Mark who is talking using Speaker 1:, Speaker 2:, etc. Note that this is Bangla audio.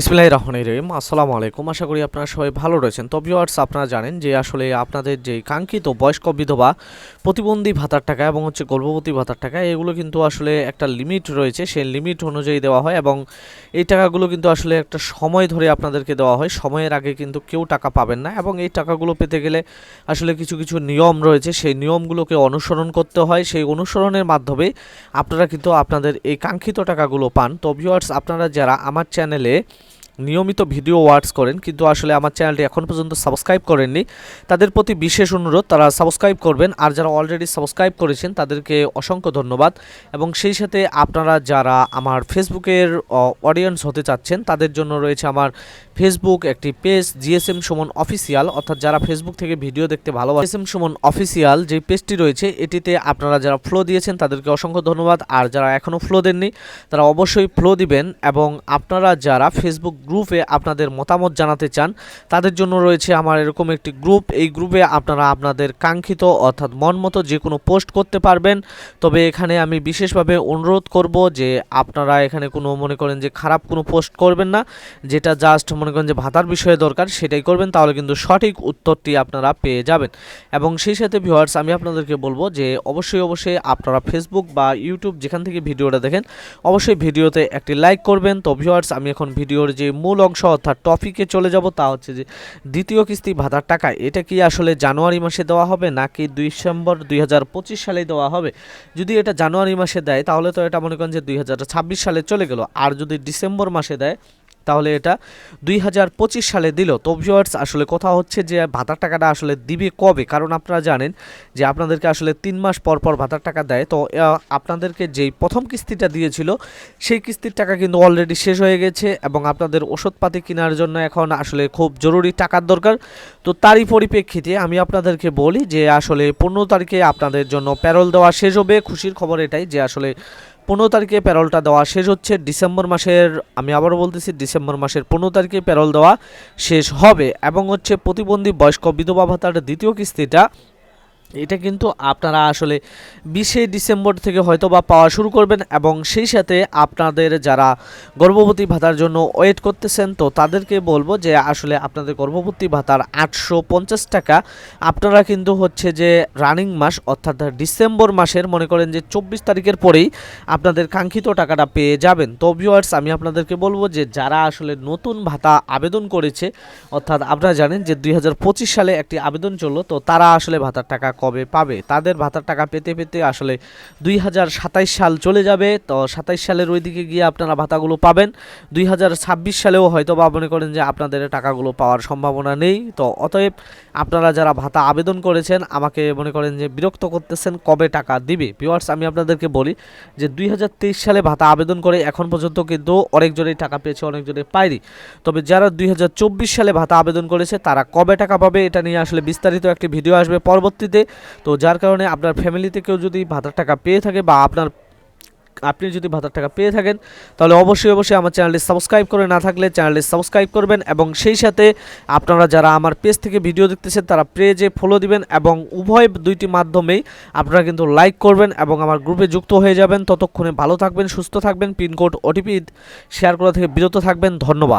Speaker 1: বিসমিল্লাহির রহমানির রহিম। আসসালামু আলাইকুম। আশা করি আপনারা সবাই ভালো রয়েছেন। তো ভিউয়ার্স, আপনারা জানেন যে আসলে আপনাদের যে কাঙ্ক্ষিত বয়স্ক বিধবা প্রতিবন্ধী ভাতার টাকা এবং গর্ভবতী ভাতার টাকা, এগুলো কিন্তু আসলে একটা লিমিট রয়েছে। সেই লিমিট অনুযায়ী দেওয়া হয় এবং এই টাকাগুলো কিন্তু আসলে একটা সময় ধরে আপনাদেরকে দেওয়া হয়। সময়ের আগে কিন্তু কেউ টাকা পাবেন না এবং এই টাকাগুলো পেতে গেলে আসলে কিছু কিছু নিয়ম রয়েছে। সেই নিয়মগুলোকে অনুসরণ করতে হয়। সেই অনুসরণের মাধ্যমে আপনারা কিন্তু আপনাদের এই কাঙ্ক্ষিত টাকাগুলো পান। তো ভিউয়ার্স, আপনারা যারা আমার চ্যানেলে নিয়মিত ভিডিও ওয়াচ করেন কিন্তু আসলে আমার চ্যানেলটি এখন পর্যন্ত সাবস্ক্রাইব করেননি, তাদের প্রতি বিশেষ অনুরোধ তারা সাবস্ক্রাইব করবেন। আর যারা অলরেডি সাবস্ক্রাইব করেছেন তাদেরকে অসংখ্য ধন্যবাদ। এবং সেই সাথে আপনারা যারা আমার ফেসবুকের অডিয়েন্স হতে চাচ্ছেন তাদের জন্য রয়েছে আমার ফেসবুক একটি পেজ, জিএসএম সুমন অফিসিয়াল। অর্থাৎ যারা ফেসবুক থেকে ভিডিও দেখতে ভালোবাসেন, জিএসএম সুমন অফিসিয়াল যে পেজটি রয়েছে এটিতে আপনারা যারা ফলো দিয়েছেন তাদেরকে অসংখ্য ধন্যবাদ। আর যারা এখনও ফলো দেননি তারা অবশ্যই ফলো দিবেন। এবং আপনারা যারা ফেসবুক গ্রুপে আপনাদের মতামত জানাতে চান তাদের জন্য রয়েছে আমার এরকম একটি গ্রুপ। এই গ্রুপে আপনারা আপনাদের কাঙ্ক্ষিত অর্থাৎ মন মতো যে কোনো পোস্ট করতে পারবেন। তবে এখানে আমি বিশেষভাবে অনুরোধ করব যে আপনারা এখানে কোনো মনে করেন যে খারাপ কোনো পোস্ট করবেন না, যেটা জাস্ট মনে করেন যে ভাতার বিষয়ে দরকার সেটাই করবেন, তাহলে কিন্তু সঠিক উত্তরটি আপনারা পেয়ে যাবেন। এবং সেই সাথে ভিউয়ার্স, আমি আপনাদেরকে বলবো যে অবশ্যই আপনারা ফেসবুক বা ইউটিউব যেখান থেকে ভিডিওটা দেখেন অবশ্যই ভিডিওতে একটি লাইক করবেন। তো ভিউয়ার্স, আমি এখন ভিডিওর যে মূল অংশ অর্থাৎ টপিকে চলে যাব, তা হচ্ছে যে দ্বিতীয় কিস্তি ভাতার টাকা এটা কি আসলে জানুয়ারি মাসে দেওয়া হবে নাকি ডিসেম্বর 2025 সালে দেওয়া হবে। যদি এটা জানুয়ারি মাসে দেয় তাহলে তো এটা মনে করেন যে 2026 সালে চলে গেল, আর যদি ডিসেম্বর মাসে দেয় তাহলে এটা 2025 সালে দিল। তো ভিউয়ার্স, আসলে কথা হচ্ছে যে ভাতার টাকাটা আসলে দিবে কবে, কারণ আপনারা জানেন যে আপনাদেরকে আসলে 3 মাস পর পর ভাতার টাকা দেয়। তো আপনাদেরকে যেই প্রথম কিস্তিটা দিয়েছিল সেই কিস্তির টাকা কিন্তু অলরেডি শেষ হয়ে গেছে এবং আপনাদের ওষুধপাতি কেনার জন্য এখন আসলে খুব জরুরি টাকার দরকার। তো তারই পরিপ্রেক্ষিতে আমি আপনাদেরকে বলি যে আসলে 15 তারিখে আপনাদের জন্য প্যারোল দেওয়া শেষ হবে। খুশির খবর এটাই যে আসলে 15 তারিখে প্যারোলটা দেওয়া শেষ হচ্ছে। ডিসেম্বর মাসের, আমি আবারও বলতেছি, ডিসেম্বর মাসের 15 তারিখে প্যারোল দেওয়া শেষ হবে। এবং প্রতিবন্ধী বয়স্ক বিধবা ভাতার দ্বিতীয় কিস্তিটা এটা কিন্তু আপনারা আসলে 20 ডিসেম্বর থেকে হয়তো বা পাওয়া শুরু করবেন। এবং সেই সাথে আপনাদের যারা গর্ভবতী ভাতার জন্য ওয়েট করতেছেন তো তাদেরকে বলবো যে আসলে আপনাদের গর্ভবতী ভাতার 850 টাকা আপনারা কিন্তু যে রানিং মাস অর্থাৎ ডিসেম্বর মাসের মনে করেন যে 24 তারিখের পরেই আপনাদের কাঙ্ক্ষিত টাকাটা পেয়ে যাবেন। তো ভিউয়ার্স, আমি আপনাদেরকে বলবো যে যারা আসলে নতুন ভাতা আবেদন করেছে, অর্থাৎ আপনারা জানেন যে 2025 সালে একটি আবেদন চললো, তো তারা আসলে ভাতার টাকা কবে পাবে, তাদের ভাতার টাকা পেতে পেতে আসলে 2027 সাল চলে যাবে। তো 27 সালের ওই দিকে গিয়ে আপনারা ভাতাগুলো পাবেন। 2026 সালেও হয়তো বা মনে করেন যে আপনাদের টাকাগুলো পাওয়ার সম্ভাবনা নেই। তো অতএব আপনারা যারা ভাতা আবেদন করেছেন আমাকে মনে করেন যে বিরক্ত করতেছেন কবে টাকা দিবে। ভিউয়ার্স, আমি আপনাদেরকে বলি যে 2023 সালে ভাতা আবেদন করে এখন পর্যন্ত কিন্তু অনেকজনেই টাকা পেয়েছে, অনেকজনে পায়নি। তবে যারা 2024 সালে ভাতা আবেদন করেছে তারা কবে টাকা পাবে এটা নিয়ে আসলে বিস্তারিত একটি ভিডিও আসবে পরবর্তীতে। তো যার কারণে আপনার ফ্যামিলিতে কেউ যদি ভাতার টাকা পেয়ে থাকে বা আপনি যদি ভাতার টাকা পেয়ে থাকেন তাহলে অবশ্যই আমার চ্যানেলটি সাবস্ক্রাইব করে না থাকলে চ্যানেলটি সাবস্ক্রাইব করবেন। এবং সেই সাথে আপনারা যারা আমার পেজ থেকে ভিডিও দেখতেছেন তারা পেজে ফলো দিবেন এবং উভয় দুইটি মাধ্যমেই আপনারা কিন্তু লাইক করবেন এবং আমার গ্রুপে যুক্ত হয়ে যাবেন। ততক্ষণে ভালো থাকবেন, সুস্থ থাকবেন, পিনকোড ওটিপি শেয়ার করা থেকে বিরত থাকবেন। ধন্যবাদ।